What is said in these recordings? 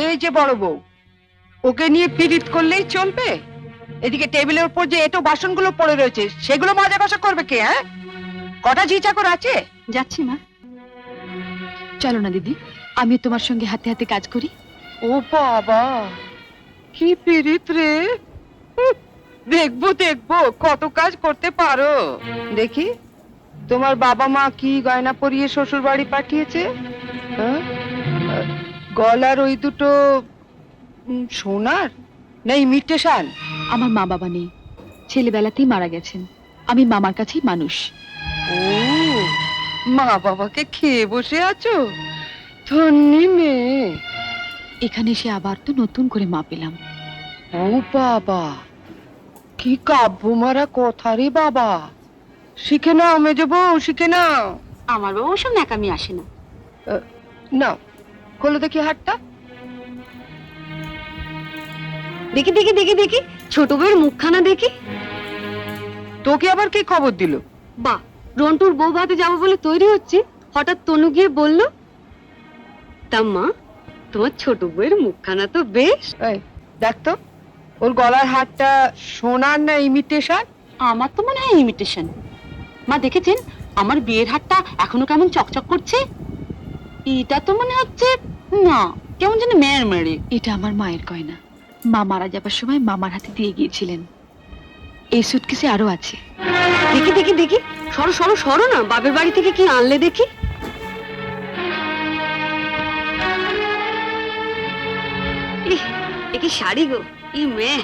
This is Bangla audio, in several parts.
এই যে বড় বউ, ওকে নিয়ে পীড়িত করলেই চলবে? এদিকে টেবিলের উপর যে এটো বাসনগুলো পড়ে রয়েছে সেগুলো মাজা কষা করবে কে? হ্যাঁ, কটা ঝি চাকর আছে? যাচ্ছি মা। চলো না দিদি, আমি তোমার সঙ্গে হাতে হাতে কাজ করি। ও বাবা, কি পীড়িত রে! দেখবো দেখবো কত কাজ করতে পারো। দেখি তোমার বাবা মা কি গয়না পরিয়ে শ্বশুর বাড়ি পাঠিয়েছে। হ্যাঁ? গলার ওই দুটো সোনার না ইমিটেশন? আমার মা বাবা নেই, ছেলেবেলাতেই মারা গেছেন। আমি মামার কাছেই মানুষ। ও, মা বাবাকে খেয়ে বসে আছো? ধন্যি মেয়ে। এখানে এসে আবার তো নতুন করে মা পেলাম। ও বাবা, কি কাব্য মারা কথা রে বাবা! শিখে নাও মেজো বউ, শিখে নাও। আমার বাবা ওসব ন্যাকামি আসে না। নাও, খোলো দেখি হাতটা। দেখি দেখি দেখি দেখি, ছোট বউয়ের মুখখানা দেখি। তোকে আবার কি খবর দিল? বা, রন্টুর বউ ভাতে যাবো বলে তৈরি হচ্ছে, হঠাৎ তনু গিয়ে বলল, তা মা, তোমার ছোট বউয়ের মুখখানা তো বেশ। এই দেখ তো, ওর গলার হারটা সোনার না ইমিটেশন? আমার তো মনে হয় ইমিটেশন। মা দেখেছেন আমার বিয়ের হারটা এখনো কেমন চকচক করছে? এটা তো মনে হচ্ছে না, কেমন যেন মেয়ের মেরে। এটা আমার মায়ের গয়না, মা মারা যাবার সময় মামার হাতে দিয়ে গিয়েছিলেন। এই সুটকেসে আরো আছে। দেখি দেখি দেখি, সরো সরো সরো না, বাপের বাড়ি থেকে কি আনলে দেখি। এ কি শাড়ি গো! ই মেয়ে,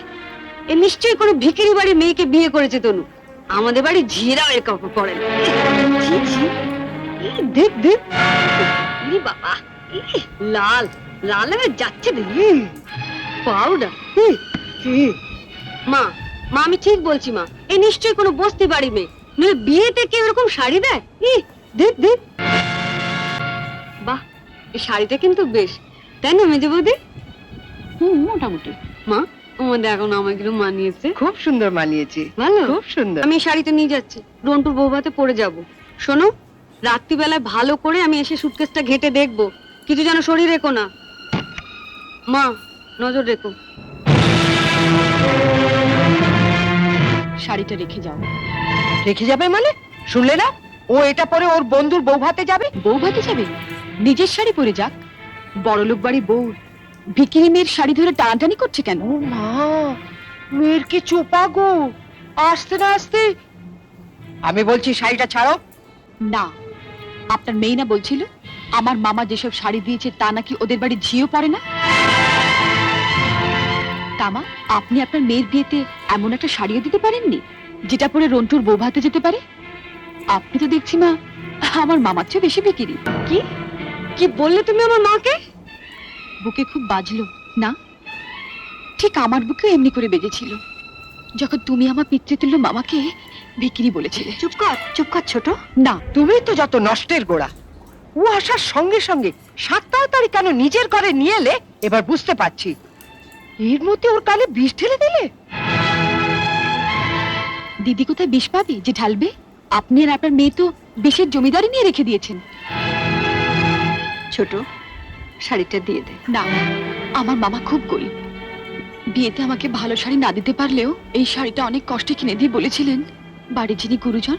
এ নিশ্চয়ই কোনো ভিখারি বাড়ির মেয়েকে বিয়ে করেছে তনু। আমাদের বাড়ি ঝিরাও এর কাপড় পরে না। ছি, ছি। দেখ দেখ, ই বাবা, লাল লাল হয়ে যাচ্ছে দেখি। পাউডার। মা, মা আমি ঠিক বলছি মা, এ নিশ্চয়ই কোনো বস্তি বাড়ি মেয়ে, নইলে বিয়েতে কেউ এরকম শাড়ি দেয়? দেখ দেখ, বাহ, এই শাড়িটা কিন্তু বেশ, তাই না মেজে বৌদি? মোটামুটি। মা, আমাদের এখন আমাকে মানিয়েছে। খুব সুন্দর মানিয়েছে, ভালো, খুব সুন্দর। আমি শাড়িটা নিয়ে যাচ্ছি, রন্টুর বউ ভাতে পরে যাব। শোনো, রাত্রিবেলায় ভালো করে আমি এসে সুটকেসটা ঘেটে দেখবো, কিছু যেন শরীর রেখো না। মা, নজর রেখো। শাড়িটা রেখে যাও। রেখে যাবে মানে? শুনলে না, ও এটা পরে ওর বন্ধুর বউ ভাতে যাবে। বউ ভাতে যাবে? নিজের শাড়ি পরে যাক। বড়লোক বাড়ি বউ ভিখিরি মেয়ের শাড়ি ধরে টানাটানি করছে কেন? ও মা, মেয়ের কি চোপা গো! আসতে না আসতে। আমি বলছি শাড়িটা ছাড়ো। না, আপনার মেয়ে না বলছিল আমার মামা যেসব শাড়ি দিয়েছে তা নাকি ওদের বাড়ি ঝিও পড়ে না? তামা, আপনি আপনার মেয়ের বিয়েতে এমন একটা শাড়িও দিতে পারেননি যেটা পরে রন্টুর বউ ভাতে যেতে পারে? আপনি তো দেখছি মা আমার মামার চেয়ে বেশি বিক্রি। কি কি বললে তুমি আমার মাকে? বুকে খুব বাজলো না? ঠিক আমার বুকেও এমনি করে বেজেছিল যখন তুমি আমার পিতৃতুল্য মামাকে বিক্রি বলেছিলে। চুপ কর ছোট। না, তুমি তো যত নষ্টের গোড়া। ও আসার সঙ্গে সঙ্গে 7 তাড়াতাড়ি কেন নিজের ঘরে নিয়ে এলে এবার বুঝতে পারছি। এর মধ্যে ওর কানে বিষ ঢেলে দিলে। দিদি কোথায় বিষ পাবে যে ঢালবে? আপনি আর আপনার মেয়ে তো বিষের জমিদারি নিয়ে রেখে দিয়েছেন। ছোট, শাড়িটা দিয়ে দে। না, আমার মামা খুব গরিব, বিয়েতে আমাকে ভালো শাড়ি না দিতে পারলেও এই শাড়িটা অনেক কষ্টে কিনে দিয়ে বলেছিলেন বাড়ির যিনি গুরুজন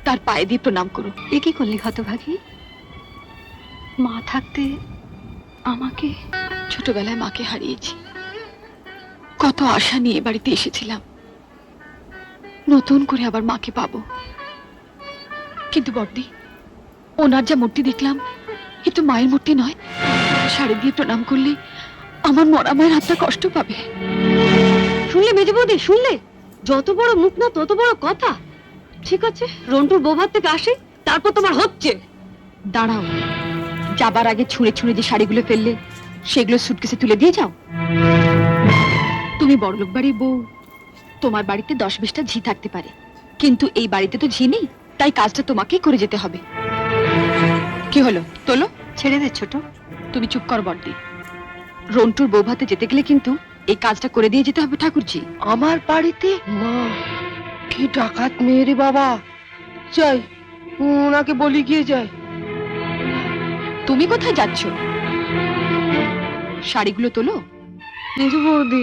তার পায়ে দিয়ে প্রণাম করো। এ কি করলি হতভাগী? মা থাকতে আমাকে, ছোটবেলায় মাকে হারিয়েছি, কত আশা নিয়ে বাড়িতে এসেছিলাম, নতুন করে আবার মাকে পাবো। কিন্তু বড়দি, ওনার যা মূর্তি দেখলাম এ তো মায়ের মূর্তি নয়। শাড়ি দিয়ে প্রণাম করলে আমার মরা মায়ের হাতটা কষ্ট পাবে। শুনলে মেজে বৌদি, শুনলে? যত বড় মুখ না তত বড় কথা। ঠিক আছে, রন্টুর বৌভাত থেকে আসে, তারপর তোমার হচ্ছে। দাঁড়াও, যাবার আগে ছুঁড়ে ছুঁড়ে যে শাড়িগুলো ফেললে সেগুলো সুটকেসে তুলে দিয়ে যাও। তুমি বড়লোক বাড়ির বউ, তোমার বাড়িতে 10-20টা ঝি থাকতে পারে, কিন্তু এই বাড়িতে তো ঝি নেই, তাই কাজটা তোমাকেই করে যেতে হবে। কি হলো, তোলো। ছেড়ে দে ছোট। তুমি চুপ কর বড়দি, রন্টুর বউ ভাতে যেতে গেলে কিন্তু এই কাজটা করে দিয়ে যেতে হবে ঠাকুরজি। আমার বাড়িতে? মা, কি ডাকাত মেয়ে রে বাবা! যাই, ওনাকে বলি গিয়ে যাই। তুমি কোথায় যাচ্ছ? শাড়িগুলো তোলো। মেজো বৌদি